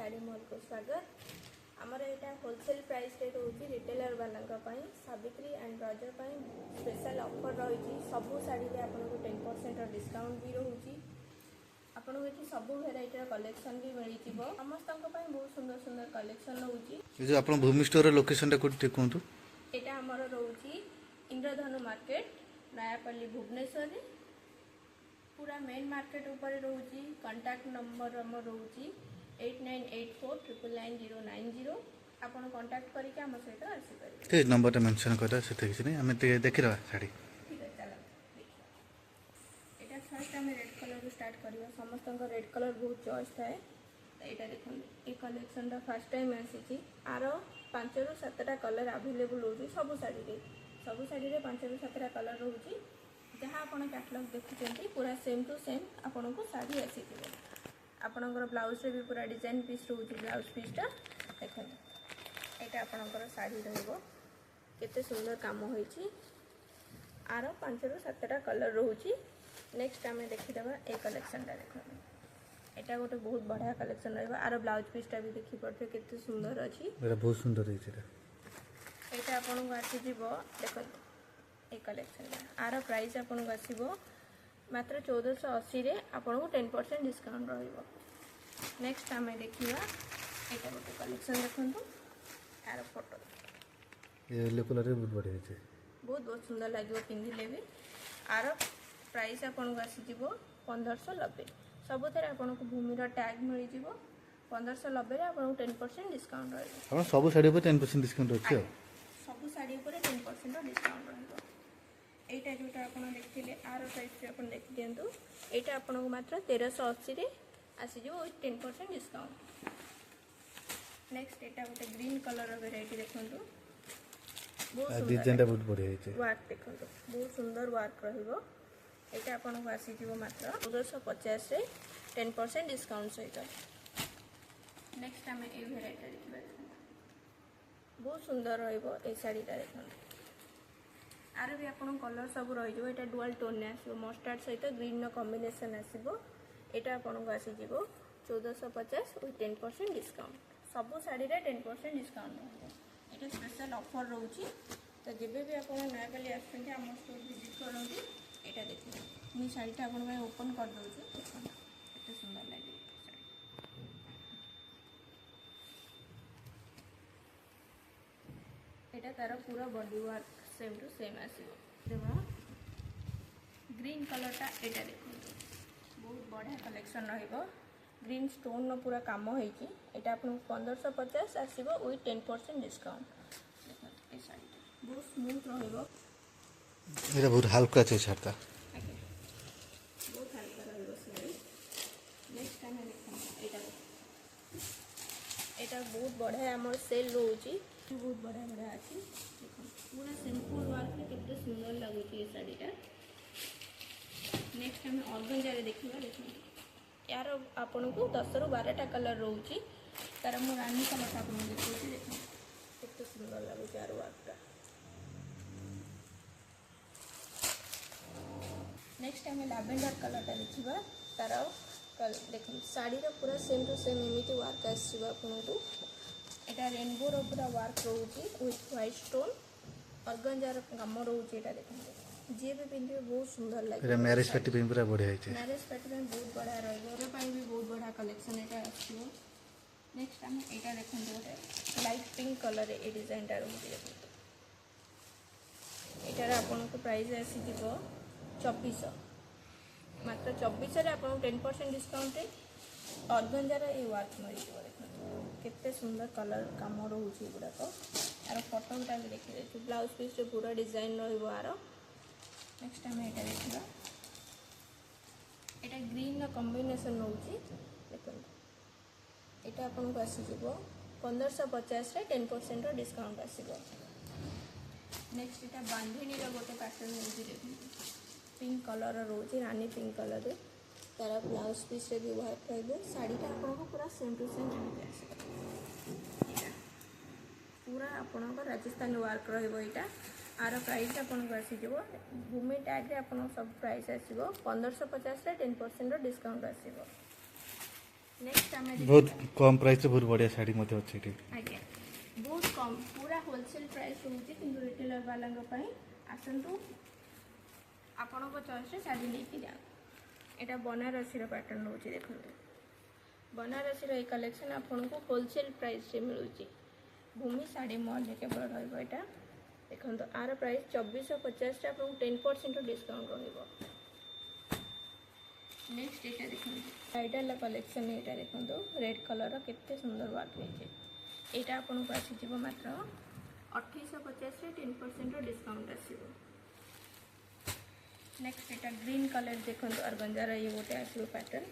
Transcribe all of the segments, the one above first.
Sari mall को स्वागत। आमर यहाँ होलसेल प्राइस रे रोची रिटेलर वाला सावित्री एंड रज स्पेशल ऑफर रही सबू साड़ी रे आपको 10% डिस्काउंट भी रोची। आपको ये सब भेराइटर कलेक्शन भी मिल समस्त बहुत सुंदर सुंदर कलेक्शन रोची। भूमि स्टोर लोकेशन कहतु यहाँ आमर रोची इंद्रधनु मार्केट नयापल्ली भुवनेश्वर पूरा मेन मार्केट ऊपर रोची। कांटेक्ट नंबर आम रोची 8984999090 आपन कांटेक्ट करके आम सहित आसीपारे। ठीक नंबर मेंशन करा से किसी नहीं हमें देखि रहा साड़ी। ठीक है चलो एटा फर्स्ट हम रेड कलर रू स्टार्ट करबा। समस्त को रेड कलर बहुत चॉइस थाए। एटा देखो ए कलेक्शन दा फर्स्ट टाइम आसी आरो 5 ରୁ 7टा कलर अवेलेबल होची। सब साड़ी रे 5 ରୁ 7टा कलर रहउची। जहाँ आपन कैटलॉग देखुचंती पूरा सेम टू सेम आपन को साड़ी आसी थिबो। आपनकर ब्लाउज रे भी पूरा डिजाइन पीस रोची। ब्लाउज पीसटा देखो एटा आपनकर साड़ी रहइबो केते सुंदर काम होईची। आरो 5 ରୁ 7टा कलर रहउची। नेक्स्ट हमें देखि देबा ए कलेक्शन टा देखो एटा गोटे बहुत बढ़िया कलेक्शन रहइबा। आरो ब्लाउज पीसटा भी देखि पड़थे केते सुंदर अछि। एटा बहुत सुंदर होईची। एटा आपन को आसी जीवो देखो ए कलेक्शन आरो प्राइस आपन को आसीबो मात्र 1480 रे आपन को 10% डिस्काउंट रहिबो। नेक्स्ट हमें देखिबा एटा गोटे कलेक्शन देखंतु आरो फोटो ये येलो कलर रे बहुत बढ़िया है। बहुत सुंदर लागियो पिंधिले भी। आरो प्राइस आपन को आसी जीवो 1590। सब थरे आपन को भूमि रो टैग मिल जीवो 1590 रे आपन को 10% डिस्काउंट रहिबो। हम सब साड़ी पर 10% डिस्काउंट अछि। सब साड़ी पर 10% डिस्काउंट रहिबो। एटा जोटा आपन देखथिले आरो प्राइस रे आपन देख दियंतु एटा आपन को मात्र 1380 रे आसी जो 10% डिस्काउंट। नेक्स्ट एटा गोटे ग्रीन कलर रो वेराइटी देखंतु बहुत डिजाइन बहुत बढ़िया है। वर्क देखंतु बहुत सुंदर वर्क रहिबो। एटा आपन को आसी जीवो मात्र 1450 रे 10% डिस्काउंट सहित। नेक्स्ट हमें ए वेराइटी देखबा बहुत सुंदर रहिबो। ए साड़ीटा देखंतु आरो भी आपन कलर सब रहि जो। एटा डुअल टोन ने आसीबो मस्टर्ड सहित ग्रीन नो कॉम्बिनेशन आसीबो। एटा आपन को आसी जीवो 1450 विथ 10% डिस्काउंट। सब साड़ी रे 10% डिस्काउंट रहबो। एटा स्पेशल ऑफर रहउची। तो जेबे भी आपन नयापल्ली आछंती हम स्टोर विजिट करंती एटा देखि मी साड़ीटा आपन में ओपन कर दउची। एटा सुंदर लागी साड़ी। एटा तार पूरा body work same to same आसीबो। देखो ग्रीन कलर टा एटा देखो बहुत बढ़िया कलेक्शन रहिबो। ग्रीन स्टोन नो पूरा काम होईची। एटा आपन 1550 आसीबो विथ 10% डिस्काउंट। देखो ए साड़ी बहुत स्मूथ रहिबो। एटा बहुत हल्का छै छाता बहुत हल्का रहिबो साड़ी। नेक्स्ट टाइम देखो एटा बहुत बढ़िया हमर सेल रहउची। बहुत बढ़िया अछि। देखो पूरा सिंपल वर्क में कितना सुंदर लगुची ये साड़ीटा। नेक्स्ट हम ऑर्गेन्जा रे देखिबा। देखो यार आपन को 10 ରୁ 12टा कलर रहउची। तार मो रानी कलर टा आपन देखुची। देखो कितना सुंदर लगुची यार वर्कटा। नेक्स्ट हम लैवेंडर कलर टा देखिबा। तार देखो साड़ी रो पूरा सेम टू सेम इमिति वर्क आसीबा आपन को। एटा रेनबो रो पूरा वर्क रहउची विथ व्हाइट स्टोन। ऑर्गेन्जा रो काम रहउची। एटा देखो जे भी पिंधे बहुत सुंदर लागे। एटा मैरिज पार्टी पे पूरा बढ़िया है। मैरिज पार्टी में बहुत बढ़िया रहइबो। रे पाई भी बहुत बढ़िया कलेक्शन एटा आछियो। नेक्स्ट हम एटा देखन जोटे लाइट पिंक कलर ए डिजाइन टा रहउची। देखो एटार आपन को प्राइस आसी दिबो 2400 मात्र 2400 रे आपन 10% डिस्काउंट रे ऑर्गेन्जा रो ए वर्क मिल जिवो। देखो केते सुंदर कलर काम रहउची गुडा को। आरो फोटो टा भी देखि दे ब्लाउज पीस रे पूरा डिजाइन रहइबो। आरो नेक्स्ट हम एटा देखिबा। एटा ग्रीन रो कॉम्बिनेशन रहउची। देखो एटा आपन को आसी जिवो 1550 रे 10% रो डिस्काउंट आसीबो। नेक्स्ट एटा बांधनी रो गोटे पैटर्न रहउची। देखो पिंक कलर रहउची रानी पिंक कलर रे। तारा ब्लाउज पीस रे भी वर्क रहइबो। साड़ीटा आपन को पूरा सेम टू सेम आसीबो। पूरा आपन को राजस्थान वर्क रहइबो। एटा आरो प्राइस आपन को आसी जिवो भूमि टैग रे आपन सब प्राइस आसीबो 1550 रे 10% रो डिस्काउंट आसीबो। नेक्स्ट आम बहुत कम प्राइस रे बहुत बढ़िया शाड़ी मते अछि एठी आज्ञा बहुत कम पूरा होलसेल प्राइस रोचे कि रिटेलर वाला आसतु आपण चॉइस शाढ़ी लेके जाओ। यहाँ बनारसी पैटर्न रोचे देखो बनारसी ये कलेक्शन आपन को होलसेल प्राइस से मिलूँ भूमि साड़ी मॉल केवल रहा देखो आर प्राइस 2450 आपको 10% डिस्काउंट रहा। नेक्स्ट ये देखो ब्राइडल कलेक्शन यहाँ देखो रेड कलर केते सुंदर वर्क है यहाँ आपन को आसीज मात्र 2850 10% डिस्काउंट आसो। नेक्स्ट यहाँ ग्रीन कलर देखो ऑर्गेन्जार ये गोटे आसो पैटर्न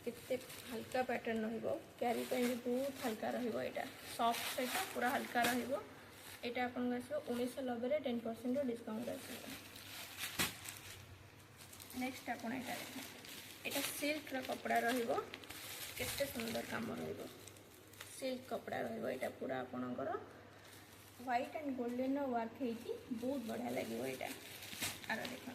केते हल्का पैटर्न रहिबो क्यारी पे भी बहुत हल्का रहिबो एटा सॉफ्ट सेटा पूरा हल्का रहिबो एटा आपन आसो 1990 रे 10% डिस्काउंट आसो। नेक्स्ट आपन एटा एटा सिल्क रा कपड़ा रहिबो केते सुंदर काम रहिबो सिल्क कपड़ा रहिबो एटा पूरा आपनकर व्हाइट एंड गोल्डन वर्क हेची बहुत बढ़िया लागिबो एटा आरो देखो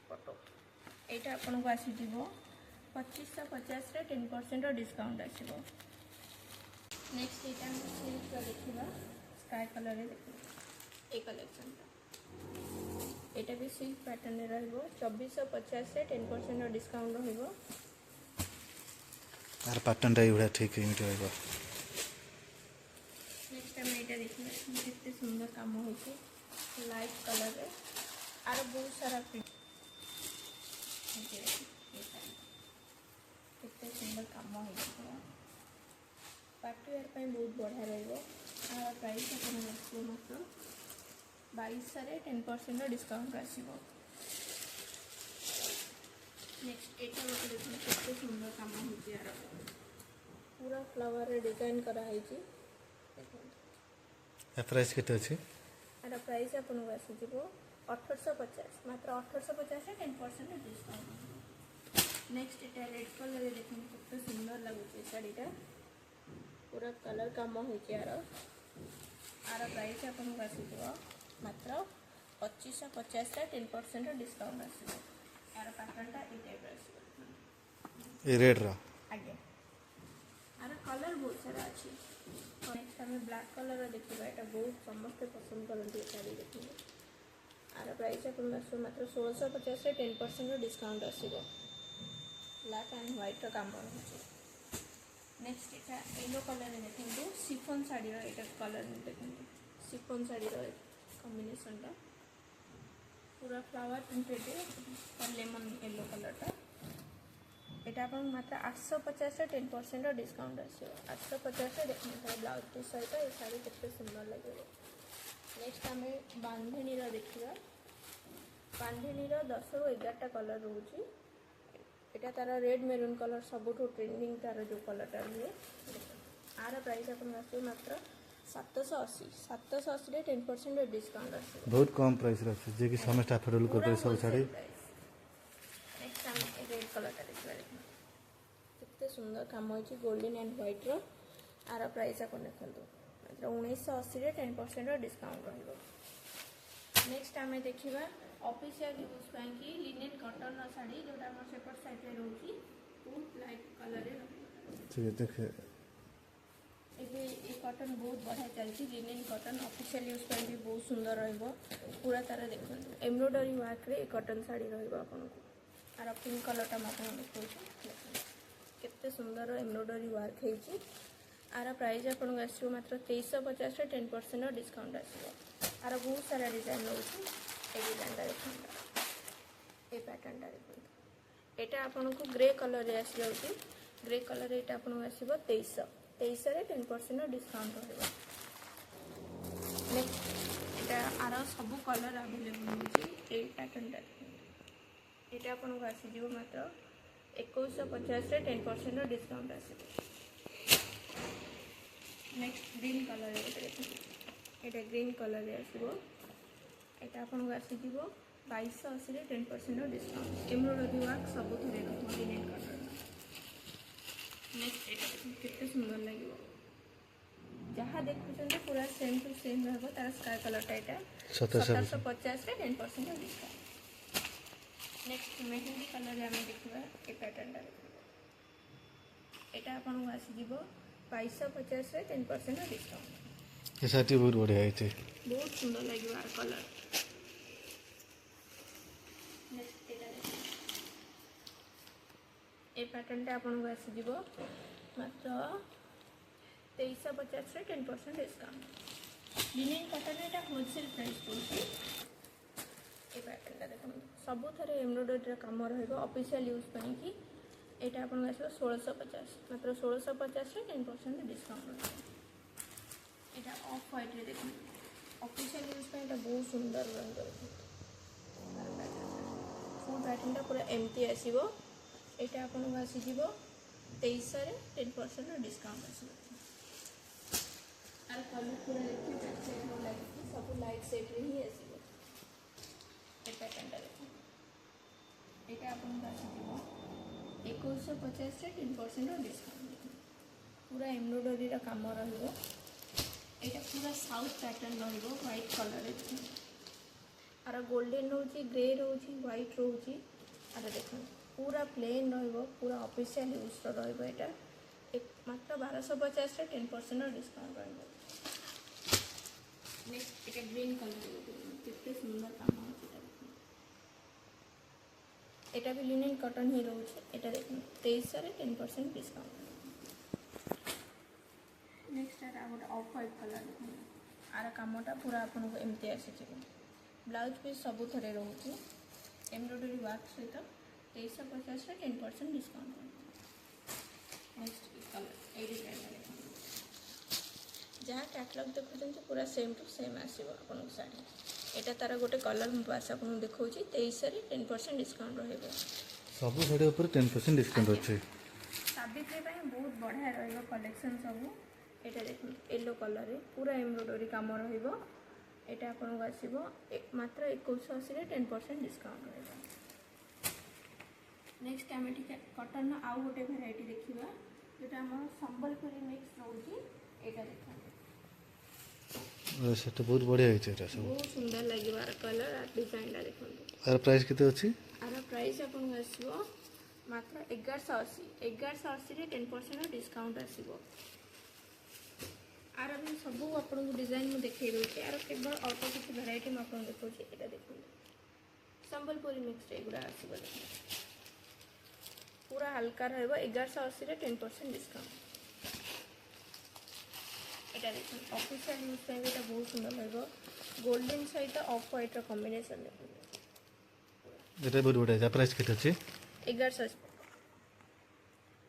फोटो एटा आपन को आसी जीवो 2550 रे 10% डिस्काउंट आसो। नेक्स्ट यहाँ सिल्क देखा स्काई कलर देखिए ए कलेक्शन यहाँ भी सिल्क पैटर्न रहिबो 2450 रे 10% डिस्काउंट रहिबो। तार पैटर्न टा इबडा ठीक इमिट होइबो। नेक्स्ट हम एटा देखिए कितने सुंदर काम होइছে लाइट कलर रे आरो बहुत सारा कितने सुंदर काम होइছে पार्टी वेयर पे बहुत बढ़िया रहिबो आ प्राइस अपन आसो मात्र 22 रे 10% डिस्काउंट आसीबो। नेक्स्ट एटा गोटे देखो कितने सुंदर काम होइছে यार पूरा फ्लावर रे डिजाइन करा हेची देखो ए प्राइस केते अछि आर प्राइस अपन आसी जीवो 1850 मात्र 1850 रे 10% डिस्काउंट। नेक्स्ट एटा रेड कलर रे देखो कितने सुंदर लागुचे साड़ीटा पूरा कलर काम होइছে यार आर प्राइस अपन आसी जीवो मात्र 2550 रे 10% डिस्काउंट आसीबो। यार पैटर्नटा ए टाइप आसीबो ए रेड रा आगे आर कलर बहुत सारा अच्छी। नेक्स्ट हमें ब्लैक कलर देखा यहाँ बहुत समस्ते पसंद करते शाड़ी देखिए आर प्राइस अपन आसो मात्र 1650 रे 10% डिस्काउंट आसीबो। ब्लैक एंड व्हाइट काम रही। नेक्स्ट यहाँ येलो कलर देखो सिफन शाड़ी यहाँ कलर देखो सिफन शाड़ी कॉम्बिनेशन पूरा फ्लावर प्रिंटेड लेमन येलो कलरटा यहाँ आप मात्र 850 रे 10% डिस्काउंट आसो 850 देखो ब्लाउज पीस सहित ये शाड़ी कितने सुंदर लगे। नेक्स्ट आम बांधेनी देखा बांधेनी 10 ରୁ 11टा कलर रोचे यहाँ तार रेड मेरून कलर सबुठ ट्रेंडिंग तार जो कलरटा रुए आर प्राइस अपन आसो मात्र 780 रे 10% डिस्काउंट आसो बहुत कम प्राइस रे अछि जे कि समस्त अफोर्डेबल कर सब साड़ी। नेक्स्ट आम रेड कलरटा देखा कितने सुंदर काम होइछि गोल्डन एंड व्हाइट रो आर प्राइस अपन देखंतु मात्र 1980 रे 10% डिस्काउंट रहिबो। नेक्स्ट आम देखा ऑफिशियल यूज पाई लिनेन कॉटन साड़ी जोटा हमर सेपट साइड रे रहउछि बहुत लाइट कलर रे ठीक है देखे एबे ए कॉटन बहुत बढ़िया चलछि लिनेन कॉटन ऑफिशियल यूज पाई भी बहुत सुंदर रहिबो पूरा तार देखंतु एम्ब्रॉयडरी वर्क रे ए कॉटन साड़ी रहिबो आपन को आर पिंक कलरटा मात्र देखौछि केते सुंदर एम्ब्रॉयडरी वर्क हेछि आर प्राइस आपन आसो मात्र 2350 रे 10% डिस्काउंट आसो आर बहुत सारा डिजाइन रहउछि ए डिजाइनटा देखो ए पैटर्नटा देखो एटा आपन को ग्रे कलर रे आसी जाउछि ग्रे कलर एटा आपन आसीबो 2300 रे 10% डिस्काउंट रहइबो। नेक्स्ट एटा आर सब कलर अवेलेबल होछि ए पैटर्नटा एटा आपन को आसी जीवो मात्र 2150 रे 10% डिस्काउंट आसीबो। नेक्स्ट ग्रीन कलर एटा ग्रीन कलर रे आसीबो एटा आपन को आसी जीवो 2280 रे 10% डिस्काउंट एम्ब्रॉयडरी वर्क सब थरे रहबो लिनेन कलर। नेक्स्ट एटा कितने सुंदर लगे जहाँ देखुं पूरा सेम टू सेम रहा तार स्काई कलरटा यहाँ 1750 रे 10% डिस्काउंट। नेक्स्ट मेहंदी कलर आम देखा ए पैटर्नटा देखा एटा आपन को आसी जीवो 2250 रे 10% डिस्काउंट। ये साड़ी बहुत बढ़िया है बहुत सुंदर लगे यार कलर। नेक्स्ट एटा देखो ए पैटर्न टा आपन को आसी जीवो मात्र 2350 रे 10% डिस्काउंट। लिनेन कटन एटा होलसेल प्राइस पड़ुछि। ए पैटर्न टा देखो सब थरे एम्ब्रॉयडरी काम रहइबो ऑफिशियल यूज पई कि एटा आपन को आसीबो 1650 मात्र 1650 रे 10% डिस्काउंट रहइबो। एटा ऑफ व्हाइट रे देखो ऑफिशियल यूज पई एटा बहुत सुंदर रंग फुल पैटर्न टा पूरा एम्प्टी आसीबो। एटा आपन को आसी जीवो 2300 रे 10% डिस्काउंट आसीबो। आर कलर पूरा देखि बैक साइड में लाइट सब लाइट सेट रे ही आसीबो। ए पैटर्न टा देखो एटा आपन को आसी जीवो 2150 रे 10% डिस्काउंट। पूरा एम्ब्रॉयडरी रा काम रहइबो। एटा पूरा साउथ पैटर्न रहइबो व्हाइट कलर रे। आर गोल्डन रहउची ग्रे रहउची व्हाइट रहउची। आर देखो पूरा प्लेन रहइबो पूरा ऑफिशियल यूज रहइबो। एटा एक मात्र 1250 रे 10% डिस्काउंट रहइबो। नेक्स्ट एटा ग्रीन कलर कितने सुंदर काम होची एटा देखो। एटा भी लिनेन कॉटन ही रहउची। एटा देखो 2300 रे 10% discount. Next are out of white colour देखो आर कामटा पूरा आपन को एमती आसी छै। ब्लाउज पीस सब थरे रहउची एम्ब्रॉयडरी वर्क सहित 2350 रे 10% डिस्काउंट। नेक्स्ट कलर ए डिजाइन देखो जहाँ कैटलॉग देखुଛନ୍ତି पूरा सेम टू सेम आसीबो आपन को साड़ी। एटा तारा गोटे कलर म पास आपन देखौची 2300 रे 10% डिस्काउंट रहइबो। सब साड़ी ऊपर 10% डिस्काउंट अछि। साबित्री पई बहुत बढ़िया रहइबो कलेक्शन सब। एटा देखो येलो कलर रे पूरा एम्ब्रॉयडरी काम रहइबो। एटा आपन को आसीबो मात्र 2180 रे 10% डिस्काउंट रहइबो। नेक्स्ट हम एठी कॉटन आ गोटे वैरायटी देखिबा जेटा हम संबलपुरी मिक्स रहउची। एटा देखो सेटा बहुत बढ़िया है एटा सब बहुत सुंदर लागिबार कलर आ डिजाइन ला देखो। आर प्राइस केते अछि? आर प्राइस आपन को आसीबो मात्र 1180 रे 10% डिस्काउंट आसीबो। आर अभी सब आपन को डिजाइन में देखै रहउची। आर केवल अल्प किछि वैरायटी में आपन देखौची। एटा देखो संबलपुरी मिक्स एगुडा आसीबो पूरा हल्का रहइबो 1180 रे 10% डिस्काउंट। एटा देखो ऑफिशियल यूज पे एटा बहुत सुंदर रहइबो गोल्डन सहित ऑफ व्हाइट रो कॉम्बिनेशन देखो। एटा बहुत बढ़िया है। प्राइस केते अछि? 1180।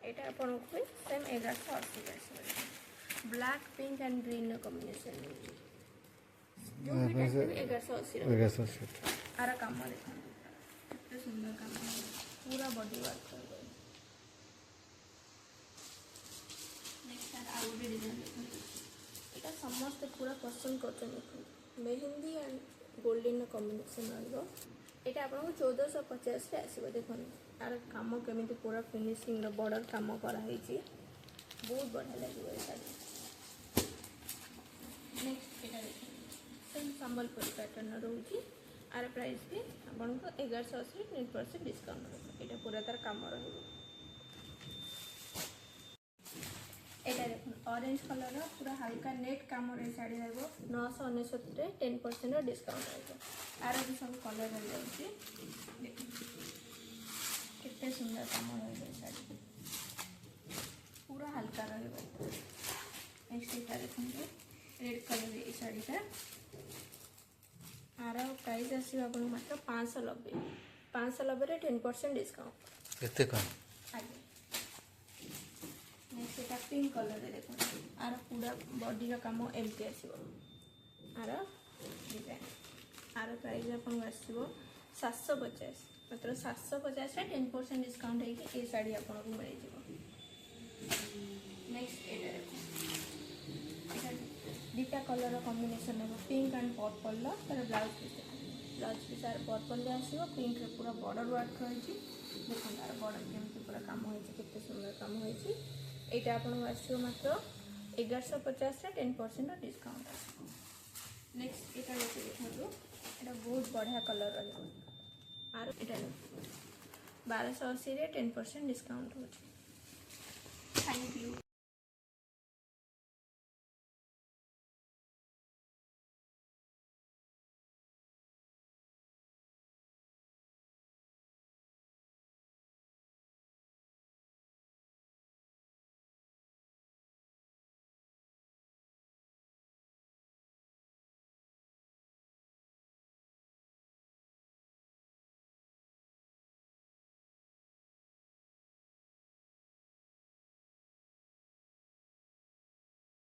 एटा आपन को सेम 1180 आसीबो। Black pink and green combination जो भी टाइप में 1180 आरा काम देखो कितने सुंदर काम पूरा बॉडी वर्क कर। नेक्स्ट आर आउट डिजाइन देखो एटा समस्त पूरा पसंद करछन देखो मेहंदी एंड गोल्डन कॉम्बिनेशन रहइबो। एटा आपन को 1450 रे आसीबो देखो। आर काम केमिति पूरा फिनिशिंग रो बॉर्डर काम करा हेची बहुत बढ़िया लागिबो ए साड़ी। नेक्स्ट एटा देखो सेम संबलपुरी पैटर्न रहउची। आर प्राइस भी आपन को 1180 रे 10% डिस्काउंट रहइबो। एटा पूरा तार काम रहइबो। एटा देखो ऑरेंज कलर रो पूरा हल्का नेट काम रे साड़ी रहइबो 999 रे 10% डिस्काउंट रहइबो। आर भी सब कलर रह जाउची देखो कितने सुंदर काम रहइबो साड़ी पूरा हल्का रहइबो। नेक्स्ट एटा देखो रेड कलर ए साड़ी का आर प्राइस आसीबो आपन मात्र 590 रे 10% डिस्काउंट। एते कम आगे नेक्स्ट एटा पिंक कलर रे देखो आर पूरा बॉडी रा काम एम्प्टी आसीबो। आर डिजाइन आर प्राइस आपन आसीबो 750 मात्र 750 रे 10% डिस्काउंट है कि ए साड़ी आपन को मिल जिवो। नेक्स्ट एटा देखो एटा डिटा कलर कॉम्बिनेशन है पिंक एंड पर्पल ला तार ब्लाउज पीस आर पर्पल रे आसीबो पिंक रे पूरा बॉर्डर वर्क होईची देखो तार बॉर्डर केमती पूरा काम होईची कितने सुंदर काम होईची। एटा आपन आसीबो मात्र 1150 रे 10% डिस्काउंट आसीबो। नेक्स्ट एटा देखो एटा बहुत बढ़िया कलर रहइबो आर एटा 1280 रे 10% डिस्काउंट होची।